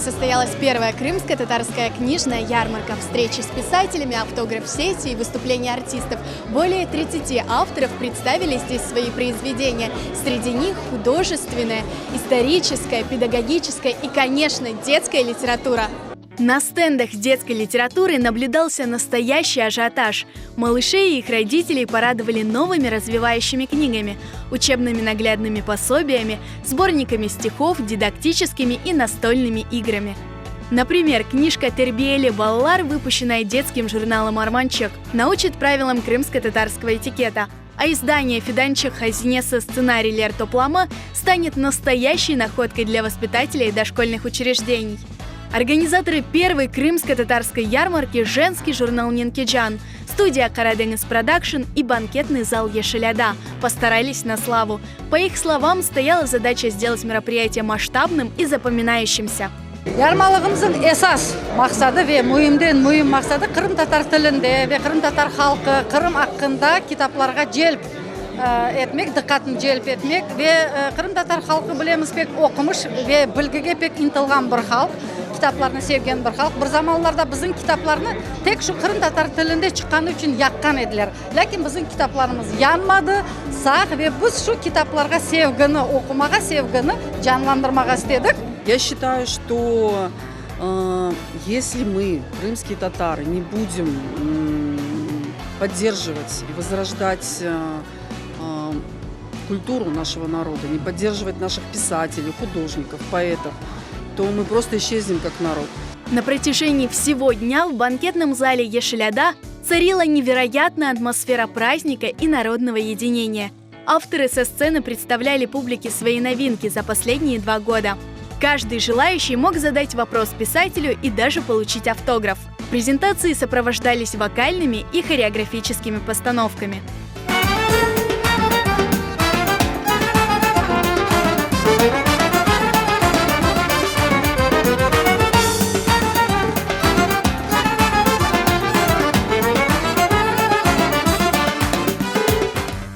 состоялась первая крымско-татарская книжная ярмарка. Встречи с писателями, автограф-сессии и выступления артистов. Более 30 авторов представили здесь свои произведения. Среди них художественная, историческая, педагогическая и, конечно, детская литература. На стендах детской литературы наблюдался настоящий ажиотаж. Малышей и их родителей порадовали новыми развивающими книгами, учебными наглядными пособиями, сборниками стихов, дидактическими и настольными играми. Например, книжка «Тербиели Баллар», выпущенная детским журналом «Арманчик», научит правилам крымско-татарского этикета, а издание «Фиданчик Хазнеса. Сценарий Лер Топлама» станет настоящей находкой для воспитателей дошкольных учреждений. Организаторы первой крымско-татарской ярмарки – женский журнал «Ненкеджан», студия «Караденис Продакшн» и банкетный зал «Ешеляда» постарались на славу. По их словам, стояла задача сделать мероприятие масштабным и запоминающимся. Ярмалыгымыздын эсас максаты ве муйимден муйим максаты Кырым татар тилинде ве Кырым татар халкы Кырым акында китапларга желп этмек, диккатын желп этмек ве Кырым татар халкы билемиз пек окумуш ве билгиге пек интилган бир халк, китапларны sevген бир халк. Бир заманларда биздин китапларны тек шу Кырым татар тилинде чыкканы үчүн яккан эдилер. Лекин биздин китапларыбыз янмады, сак ве биз шу китапларга sevgini, окумага sevgini жанландырмага истедик. Я считаю, что если мы, крымские татары, не будем поддерживать и возрождать культуру нашего народа, не поддерживать наших писателей, художников, поэтов, то мы просто исчезнем как народ. На протяжении всего дня в банкетном зале «Ешеляда» царила невероятная атмосфера праздника и народного единения. Авторы со сцены представляли публике свои новинки за последние 2 года. Каждый желающий мог задать вопрос писателю и даже получить автограф. Презентации сопровождались вокальными и хореографическими постановками.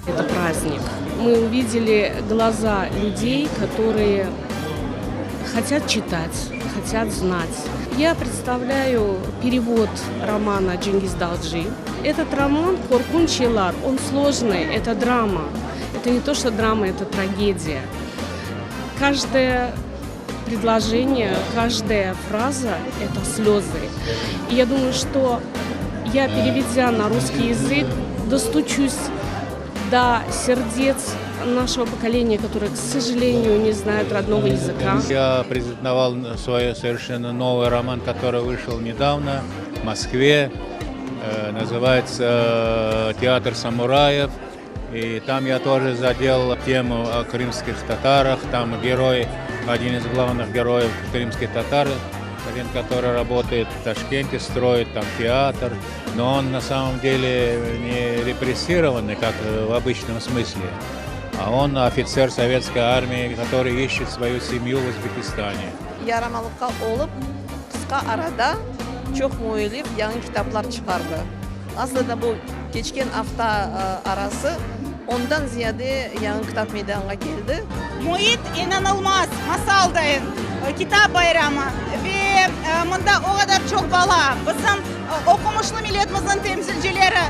Это праздник. Мы увидели глаза людей, которые хотят читать, хотят знать. Я представляю перевод романа Джингиз Далджи. Этот роман «Коркунч Елар», он сложный, это драма. Это не то, что драма, это трагедия. Каждое предложение, каждая фраза – это слезы. И я думаю, что я, переведя на русский язык, достучусь до сердец нашего поколения, которое, к сожалению, не знает родного языка. Я презентовал свой совершенно новый роман, который вышел недавно в Москве. Называется «Театр самураев». И там я тоже задел тему о крымских татарах. Там герой, один из главных героев крымских татар, один, который работает в Ташкенте, строит там театр. Но он на самом деле не репрессированный, как в обычном смысле. А он офицер советской армии, который ищет свою семью в Узбекистане. Ярамалыкка олып, кыска арада чок моюлуп жаңы китаплар чыгарды. Aslında bu geçken hafta arası ondan ziyade жаңы kitap meydanına geldi. Muhit inanılmaz, masaldayın. Kitap bayramı ve bunda o kadar çok bala. Bizim okumuşlu milletimizin temsilcileri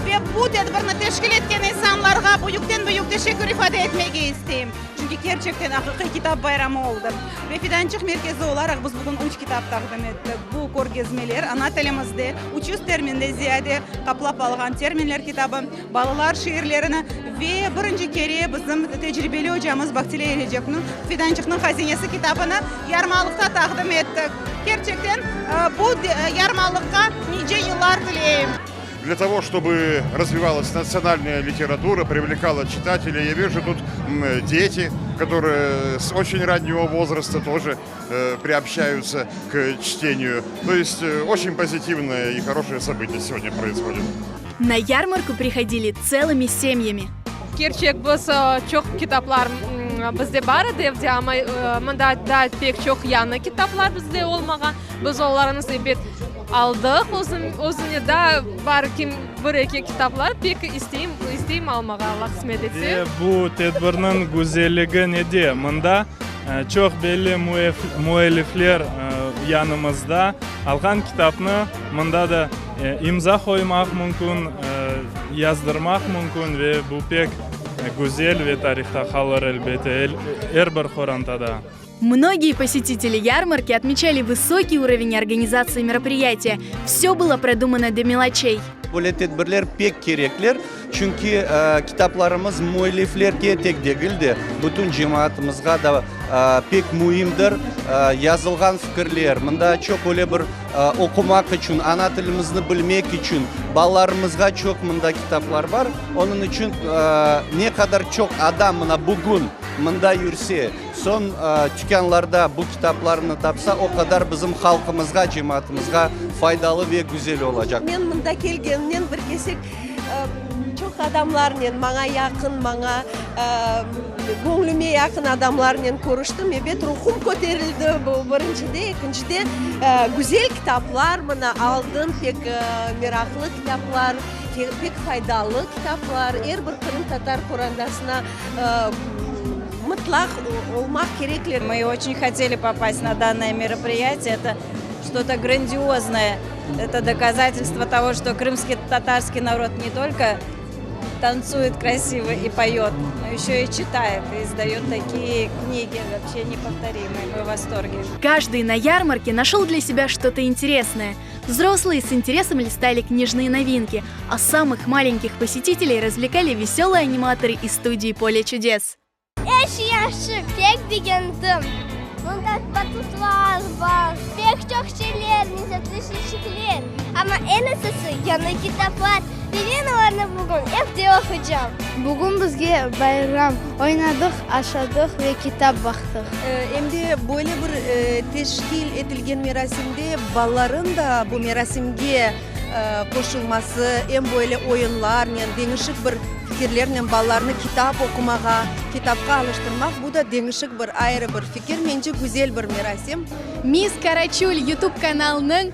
ve bu tedbirini teşkil etken insanlarga büyük teşekkür ifade etmek isteyim. Çünkü gerçekten hakiki kitap bayramı oldu. Ve Fidancık merkezi olarak biz bugün 3 kitap takdim ettik. Bu ko'rgazmalar ana tilimizde 300 terminde ziyade kaplap algan terminler kitabı, balalar şiirlerini ve birinci kere bizim tecrübeli hocamız Baktile Erecek'nin Fidancık'ın Hazinesi kitabını yarmalıkta takdim ettik. Gerçekten bu yarmalıkta nice yıllar dileyim. Для того, чтобы развивалась национальная литература, привлекала читателей. Я вижу тут дети, которые с очень раннего возраста тоже приобщаются к чтению. То есть очень позитивное и хорошее событие сегодня происходит. На ярмарку приходили целыми семьями. Gerçek biz çok kitaplar bizde var evde ama da pek çok yanı kitaplar bizde olmagan. Biz onların sebep aldık. Özünde de var kim bir iki kitaplar pek isteyim almaga Allah kısmet etse. Bu tedbirnin güzelliği nedir? Mında Çok belli muellifler yanımızda. Algan kitapны mında da imza koymak mümkün, yazdırmak mümkün ve bu pek güzel ve tarihte kalır elbette her bir korantada. Многие посетители ярмарки отмечали высокий уровень организации мероприятия. Все было продумано до мелочей. Böyle tedbirler pek gerekler. Çünkü kitaplarımız muelliflerge tek değildi. Bütün cemaatimizga da pek mühimdir yazılgan fikirler. Mında çok öyle bir okumak için, ana tilimizni bilmek için ballarımızga çok mında kitaplar var. Onun için ne kadar çok adam bugün mında yürse, son dükkanlarda bu kitaplarını tapsa o kadar bizim halkımızga, cemaatimizga faydalı ve güzel olacak. Men mında kelgenimden bir kesek çok adamlarla, bana yakın, bana gönlüme yakın adamlarla konuştum. Evet, ruhum koterildi bu birincide, ikincide güzel kitaplar bana aldım, pek meraklı kitaplar, pek faydalı kitaplar. Her bir Kırım Tatar Kurandasına mutlak olmak gerekli. Мы очень хотели попасть на данное мероприятие. Это что-то грандиозное. Это доказательство того, что крымский татарский народ не только танцует красиво и поет, но еще и читает, и издает такие книги вообще неповторимые. Мы в восторге. Каждый на ярмарке нашел для себя что-то интересное. Взрослые с интересом листали книжные новинки, а самых маленьких посетителей развлекали веселые аниматоры из студии «Поле чудес». Yaşlı, pek beğendim. Bunda batutlar var, pek çok şeyler, müzetleşikler. Ama en asası yanı kitaplar. Ben onları bugün evde okuyacağım. Bugün bizge bayram oynadık, aşadık ve kitap baktık. Endi böyle bir teşkil edilgen merasimde balların da bu merasimge koşulması, hem böyle oyunlar, değişik bir fikirlerle ballarını kitap okumağa, kitapka alıştırmak, bu da değişik bir ayrı bir fikir. Bence güzel bir merasim. Miss Карачуль YouTube kanalının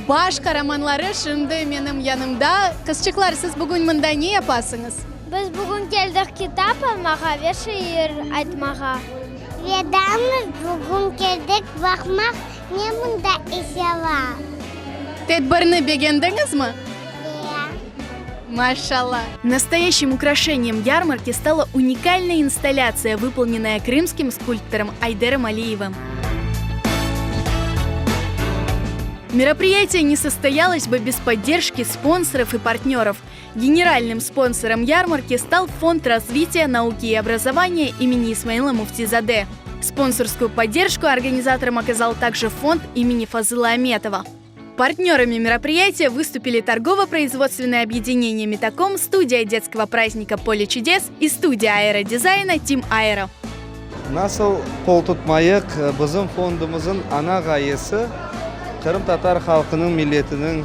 baş kahramanları şimdi benim yanımda. Kızçıklar, siz bugün mında ne yapasınız? Biz bugün geldik kitap almağa ve şiir айтmağa. Ve de bugün geldik bakmak ne bunda işe var. Tedbirini beğendiniz mi? Машалла! Настоящим украшением ярмарки стала уникальная инсталляция, выполненная крымским скульптором Айдером Алиевым. Мероприятие не состоялось бы без поддержки спонсоров и партнеров. Генеральным спонсором ярмарки стал Фонд развития науки и образования имени Исмаила Муфтизаде. Спонсорскую поддержку организаторам оказал также фонд имени Фазыла Аметова. Партнерами мероприятия выступили торгово-производственное объединение «Метаком», студия детского праздника «Поле чудес» и студия аэродизайна «Тим Аэро». Nasıl kol tutmayık, bizim fondumuzun ana gayesi Kırım Tatar halkının, milletinin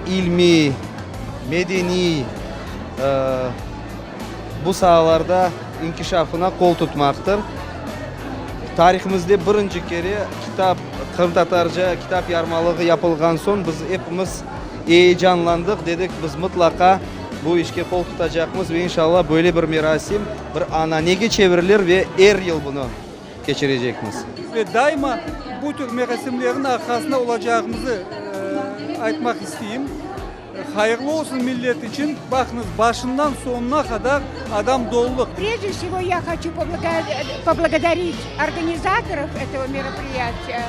ilmi, medeni bu sahalarda inkişafına kol tutmaktır. Tarihimizde birinci kere Kırım Tatarca kitap yarmalığı yapılgan son biz hepimiz heyecanlandık, dedik biz mutlaka bu işe kol tutacağımız ve inşallah böyle bir merasim bir ananege çevrilir ve her yıl bunu geçireceğimiz. Ve daima bu tür merasimlerin arkasında olacağımızı aytmak isteyeyim. Hayırlı olsun millet için. Bakınız başından sonuna kadar adam doluluk. Прежде всего я хочу поблагодарить организаторов этого мероприятия.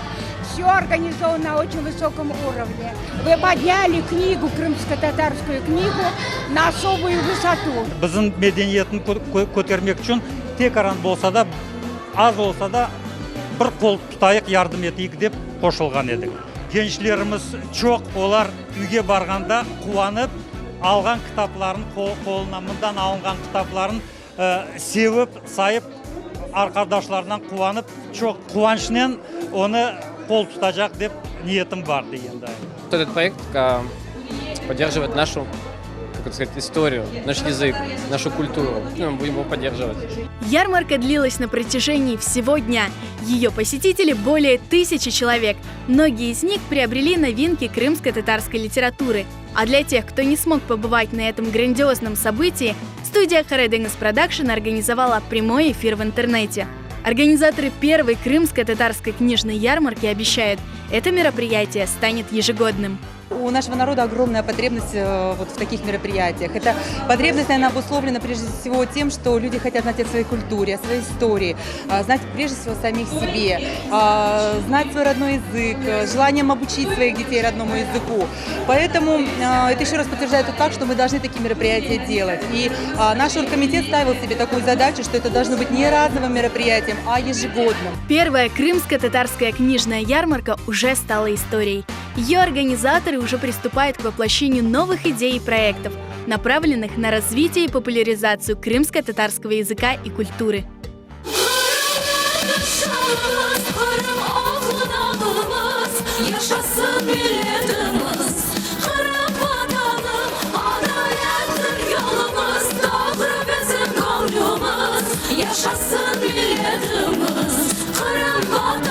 Все организовано на очень высоком уровне. Вы подняли книгу, крымско-татарскую книгу, на особую высоту. Bizim medeniyetini көтермек için tek aran bolsa da, az olsa da bir kol tutayık, yardım eteyik dep koşulgan edik. Gençlerimiz çok, olar üge barganda kuvanıp, algan kitapların, koluna bundan alıngan kitapların sevip, sayıp, arkadaşlarından kuvanıp, çok kuvançla onu kol tutacak dep niyetim var diyeyim. Этот проект поддерживает нашу, как это сказать, историю, наш язык, нашу культуру. Мы будем его поддерживать. Ярмарка длилась на протяжении всего дня. Ее посетители более 1000 человек. Многие из них приобрели новинки крымско-татарской литературы. А для тех, кто не смог побывать на этом грандиозном событии, студия Хареденгс Продакшн организовала прямой эфир в интернете. Организаторы первой крымско-татарской книжной ярмарки обещают, это мероприятие станет ежегодным. У нашего народа огромная потребность вот в таких мероприятиях. Эта потребность, наверное, обусловлена прежде всего тем, что люди хотят знать о своей культуре, о своей истории, знать прежде всего о самих себе, знать свой родной язык, желанием обучить своих детей родному языку. Поэтому это еще раз подтверждает тот факт, что мы должны такие мероприятия делать. И наш оргкомитет ставил себе такую задачу, что это должно быть не разовым мероприятием, а ежегодным. Первая крымско-татарская книжная ярмарка уже стала историей. Ее организаторы уже приступают к воплощению новых идей и проектов, направленных на развитие и популяризацию крымско-татарского языка и культуры. Yaşasın milletimiz, Kırım